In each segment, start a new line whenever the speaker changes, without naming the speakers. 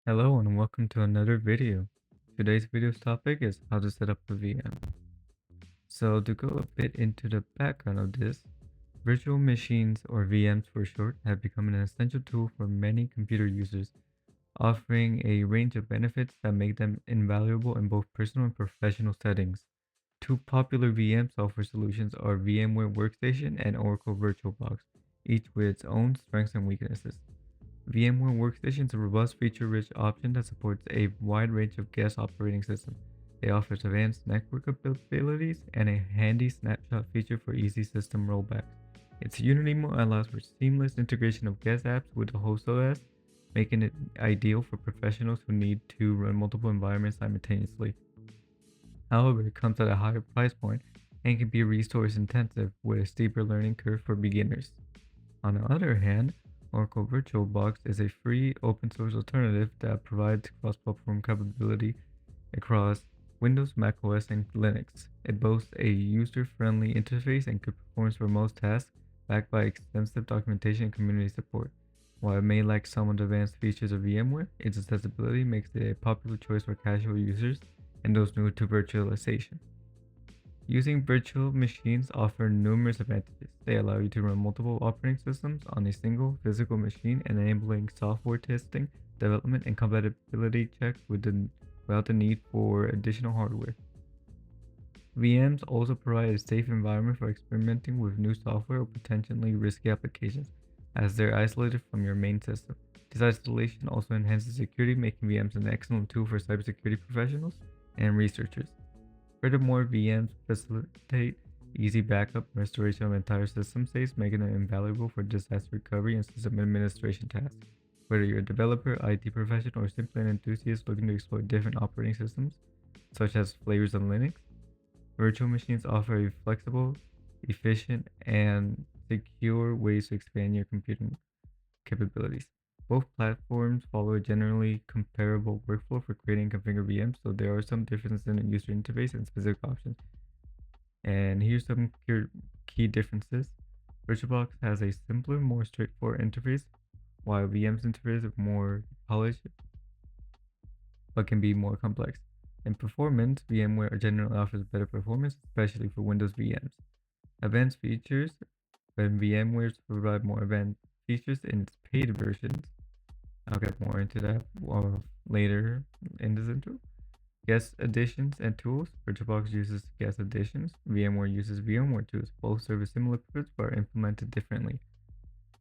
Hello and welcome to another video. Today's video's topic is how to set up a VM. So to go a bit into the background of this, virtual machines or VMs for short have become an essential tool for many computer users, offering a range of benefits that make them invaluable in both personal and professional settings. Two popular VM software solutions are VMware Workstation and Oracle VirtualBox, each with its own strengths and weaknesses. VMware Workstation is a robust, feature-rich option that supports a wide range of guest operating systems. It offers advanced network abilities and a handy snapshot feature for easy system rollbacks. Its Unity mode allows for seamless integration of guest apps with the host OS, making it ideal for professionals who need to run multiple environments simultaneously. However, it comes at a higher price point and can be resource intensive with a steeper learning curve for beginners. On the other hand, Oracle VirtualBox is a free open source alternative that provides cross-platform capability across Windows, macOS, and Linux. It boasts a user-friendly interface and performs for most tasks, backed by extensive documentation and community support. While it may lack some of the advanced features of VMware, its accessibility makes it a popular choice for casual users and those new to virtualization. Using virtual machines offer numerous advantages. They allow you to run multiple operating systems on a single physical machine, enabling software testing, development, and compatibility checks without the need for additional hardware. VMs also provide a safe environment for experimenting with new software or potentially risky applications, as they're isolated from your main system. This isolation also enhances security, making VMs an excellent tool for cybersecurity professionals and researchers. Furthermore, VMs facilitate easy backup and restoration of entire system states, making them invaluable for disaster recovery and system administration tasks. Whether you're a developer, IT professional, or simply an enthusiast looking to explore different operating systems, such as flavors of Linux, virtual machines offer a flexible, efficient, and secure ways to expand your computing capabilities. Both platforms follow a generally comparable workflow for creating and configuring VMs, so there are some differences in the user interface and specific options. And here's some key differences. VirtualBox has a simpler, more straightforward interface, while VM's interface is more polished but can be more complex. In performance, VMware generally offers better performance, especially for Windows VMs. Advanced features, when VMware provide more advanced features in its paid versions. I'll get more into that later in this intro. Guest additions and tools. VirtualBox uses guest additions. VMware uses VMware tools. Both serve a similar purpose but are implemented differently.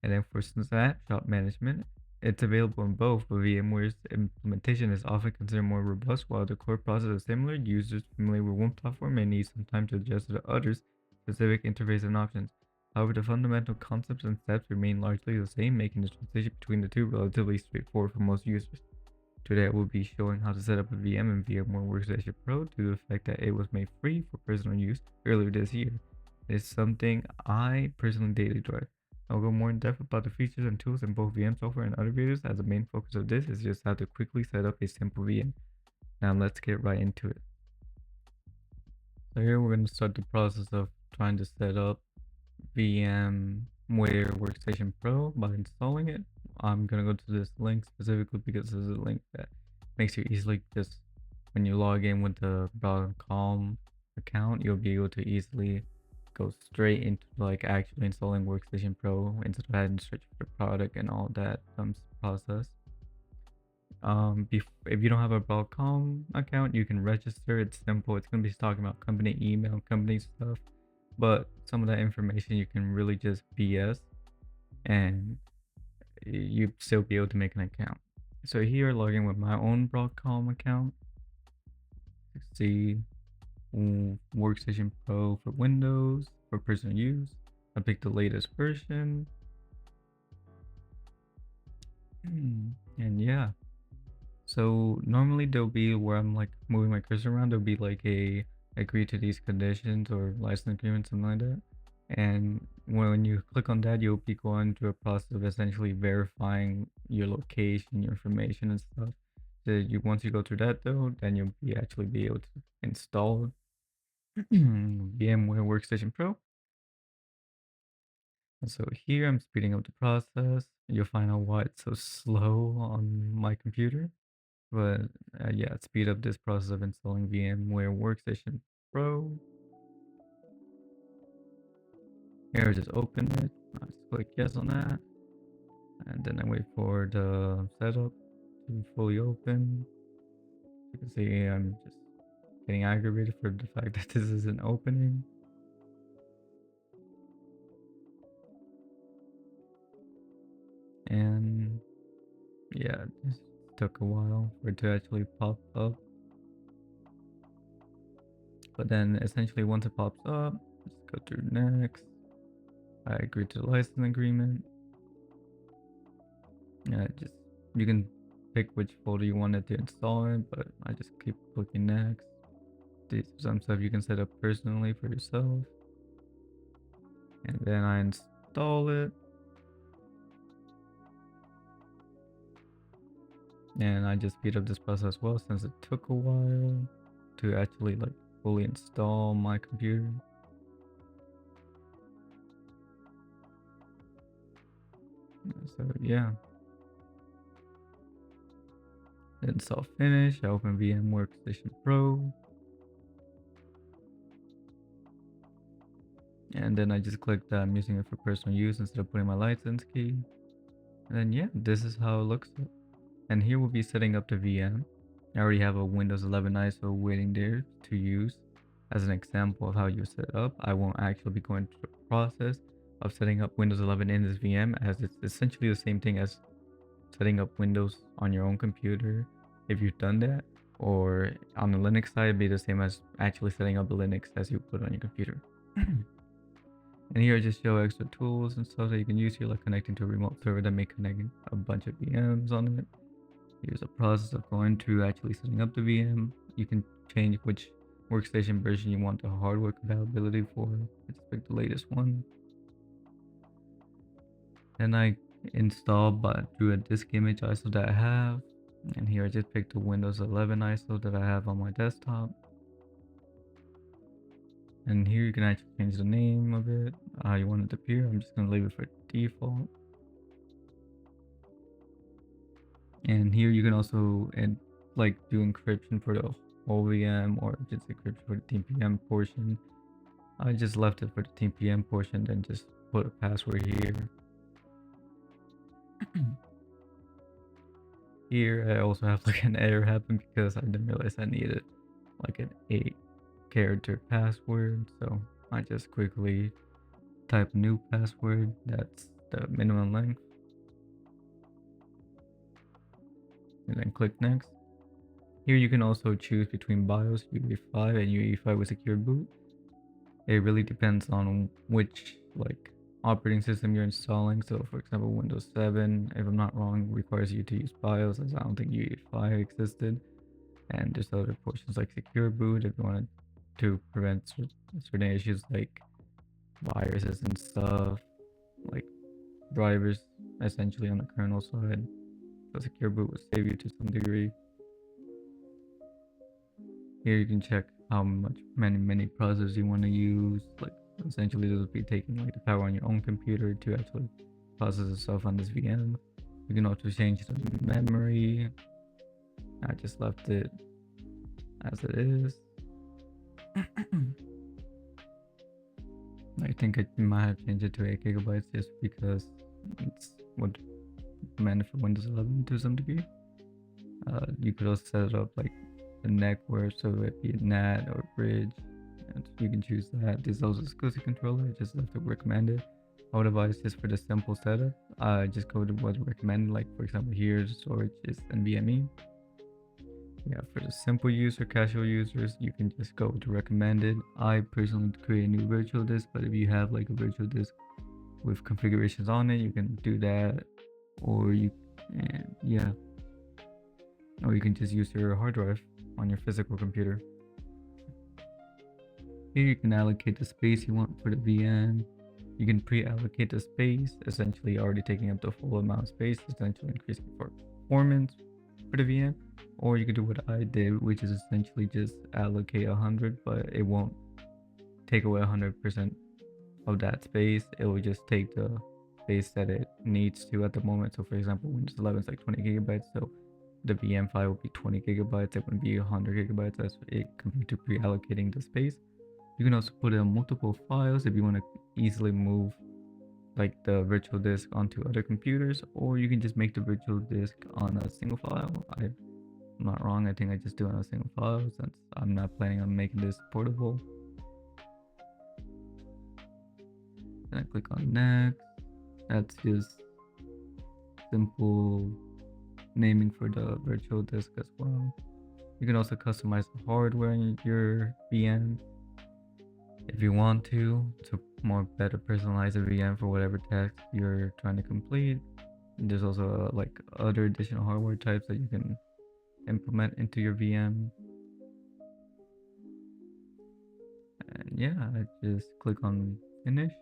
And then for snapshot management, it's available in both, but VMware's implementation is often considered more robust. While the core process is similar, users familiar with one platform may need some time to adjust to the other's specific interface and options. However, the fundamental concepts and steps remain largely the same, making the transition between the two relatively straightforward for most users. Today I will be showing how to set up a VM in VMware Workstation Pro due to the fact that it was made free for personal use earlier this year. It's something I personally daily drive. I'll go more in depth about the features and tools in both VM software and other videos, as the main focus of this is just how to quickly set up a simple VM. Now let's get right into it. So here we're going to start the process of trying to set up VMware Workstation Pro by installing it. I'm going to go to this link specifically because this is a link that makes you easily just when you log in with the AByteOnTheGo account, you'll be able to easily go straight into like actually installing Workstation Pro instead of having to search for the product and all that process. If you don't have a Broadcom account, you can register. It's simple. It's gonna be talking about company email, company stuff, but some of that information you can really just BS, and you still be able to make an account. So here, logging with my own Broadcom account. See, Workstation Pro for Windows for personal use. I picked the latest version, and yeah. So normally there'll be where I'm like moving my cursor around, there'll be like a agree to these conditions or license agreement, something like that. And when you click on that, you'll be going through a process of essentially verifying your location, your information and stuff. So once you go through that though, then you'll be able to install VMware Workstation Pro. And so here I'm speeding up the process. You'll find out why it's so slow on my computer. But yeah, speed up this process of installing VMware Workstation Pro. Here, just open it. I just click yes on that, and then I wait for the setup to fully open. You can see I'm just getting aggravated for the fact that this isn't opening. And yeah, this took a while for it to actually pop up. But then essentially once it pops up, just go through next. I agree to the license agreement. Yeah, just you can pick which folder you wanted to install it, but I just keep clicking next. These are some stuff you can set up personally for yourself. And then I install it. And I just speed up this process as well since it took a while to actually like fully install my computer. So yeah. Install finish. I open VM Workstation Pro. And then I just click that I'm using it for personal use instead of putting my license key. And then yeah, this is how it looks. And here we'll be setting up the VM. I already have a Windows 11 ISO waiting there to use as an example of how you set it up. I won't actually be going through the process of setting up Windows 11 in this VM, as it's essentially the same thing as setting up Windows on your own computer if you've done that, or on the Linux side, it'd be the same as actually setting up the Linux as you put on your computer. And here I just show extra tools and stuff that you can use here, like connecting to a remote server that may connect a bunch of VMs on it. Here's a process of going through actually setting up the VM. You can change which workstation version you want the hardware compatibility for. I just pick the latest one. Then I install through a disk image ISO that I have. And here I just picked the Windows 11 ISO that I have on my desktop. And here you can actually change the name of it, how you want it to appear. I'm just going to leave it for default. And here you can also do encryption for the whole VM, or just encryption for the TPM portion. I just left it for the TPM portion, then just put a password here. Here I also have like an error happen because I didn't realize I needed like an 8-character password, so I just quickly type new password. That's the minimum length, and then click next. Here you can also choose between BIOS, UE5, and UE5 with secure boot. It really depends on which operating system you're installing. So for example, Windows 7, if I'm not wrong, requires you to use BIOS, as I don't think UE5 existed. And there's other portions like secure boot if you wanted to prevent certain issues like viruses and stuff, like drivers essentially on the kernel side. So secure boot will save you to some degree. Here you can check how many processors you want to use. Like essentially this will be taking like the power on your own computer to actually process the stuff on this VM. You can also change the memory. I just left it as it is. I think I might have changed it to 8 gigabytes just because it's what recommended for Windows 11 to some degree. You could also set it up like the network, so it be a NAT or bridge, and you can choose that. This is also SCSI controller. I just have to recommend it. I would advise just for the simple setup, just go to what's recommended. Like for example, here the storage is NVMe. Yeah, for the simple user, casual users, you can just go to recommended. I personally create a new virtual disk, but if you have like a virtual disk with configurations on it, you can do that, or you can just use your hard drive on your physical computer. Here you can allocate the space you want for the VM. You can pre-allocate the space, essentially already taking up the full amount of space, essentially increasing performance for the VM. Or you could do what I did, which is essentially just allocate 100, but it won't take away 100% of that space. It will just take the space that it needs to at the moment. So for example, Windows 11 is like 20 gigabytes, so the VM file will be 20 gigabytes. It wouldn't be 100 gigabytes as it compared to pre-allocating the space. You can also put in multiple files if you want to easily move like the virtual disk onto other computers, or you can just make the virtual disk on a single file. I'm not wrong, I think I just do it on a single file since I'm not planning on making this portable. Then I click on next. That's just simple naming for the virtual disk as well. You can also customize the hardware in your VM if you want to more better personalize a VM for whatever task you're trying to complete. There's also like other additional hardware types that you can implement into your VM. And yeah, I just click on finish.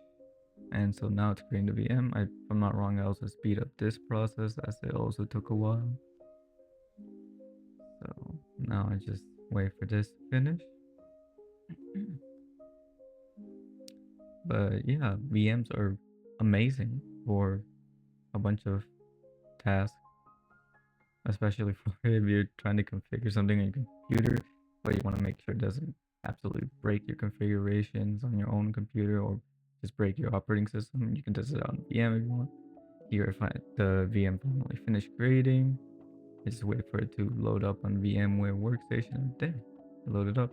And so now it's creating the VM. If I'm not wrong, I also speed up this process as it also took a while. So now I just wait for this to finish. But yeah, VMs are amazing for a bunch of tasks, especially for if you're trying to configure something on your computer, but you want to make sure it doesn't absolutely break your configurations on your own computer or just break your operating system. You can test it out on VM if you want. Here, if the VM finally finished creating, I just wait for it to load up on VMware Workstation, and then load it up.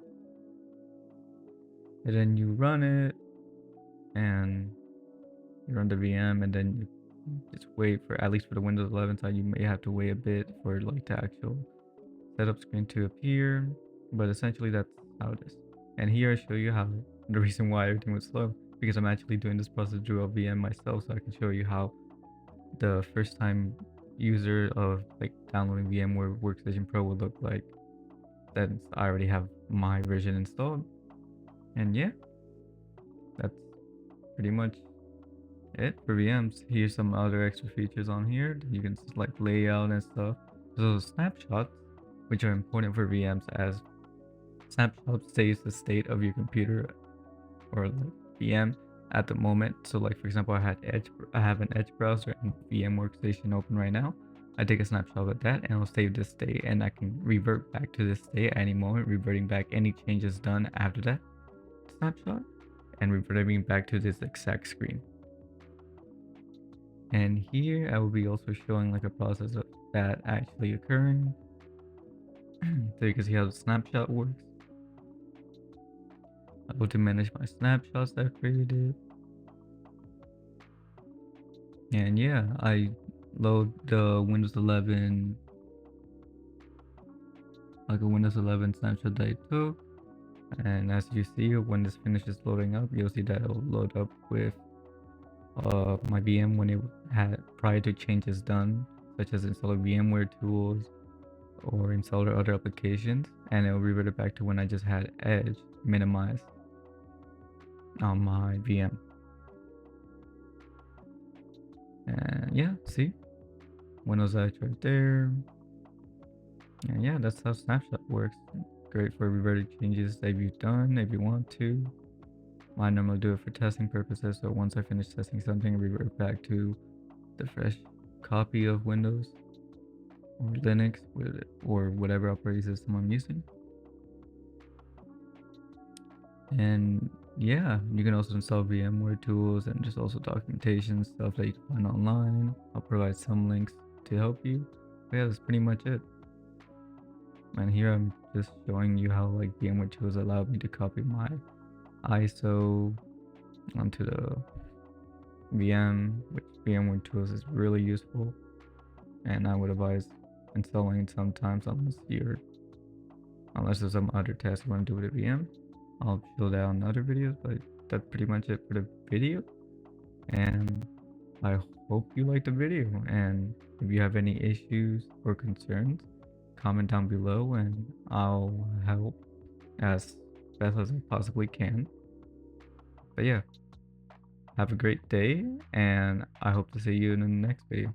And then you run it, and you run the VM, and then you just wait for, at least for the Windows 11 side, you may have to wait a bit for like the actual setup screen to appear, but essentially that's how it is. And here I show you how the reason why everything was slow, because I'm actually doing this process through a VM myself, so I can show you how the first time user of like downloading VMware Workstation Pro would look like, since I already have my version installed. And yeah, that's pretty much it for VMs. Here's some other extra features on here. You can like layout and stuff. So snapshots, which are important for VMs, as snapshot saves the state of your computer or like VM at the moment. So like for example, I have an Edge browser and VM Workstation open right now. I take a snapshot of that and I'll save this state, and I can revert back to this state at any moment, reverting back any changes done after that snapshot and reverting back to this exact screen. And here I will be also showing like a process of that actually occurring. So you can see how the snapshot works. I'll go to manage my snapshots that I've created. And yeah, I load the Windows 11, like a Windows 11 snapshot that I took. And as you see, when this finishes loading up, you'll see that it'll load up with my VM when it had prior to changes done, such as installing VMware tools or install other applications, and it'll revert it back to when I just had Edge minimized on my VM. And yeah, see, Windows Edge right there. And yeah, that's how snapshot works. Great for reverting changes that you've done if you want to. I normally do it for testing purposes, so once I finish testing something, revert back to the fresh copy of Windows or Linux or whatever operating system I'm using. And yeah, you can also install VMware tools and just also documentation stuff that you can find online. I'll provide some links to help you. But yeah, that's pretty much it. And here I'm just showing you how like VMware tools allowed me to copy my ISO onto the VM, which VMware tools is really useful, and I would advise installing it sometimes unless there's some other task you want to do with a VM. I'll show that on other videos, but that's pretty much it for the video, and I hope you liked the video. And if you have any issues or concerns, comment down below and I'll help as best as I possibly can. But yeah, have a great day, and I hope to see you in the next video.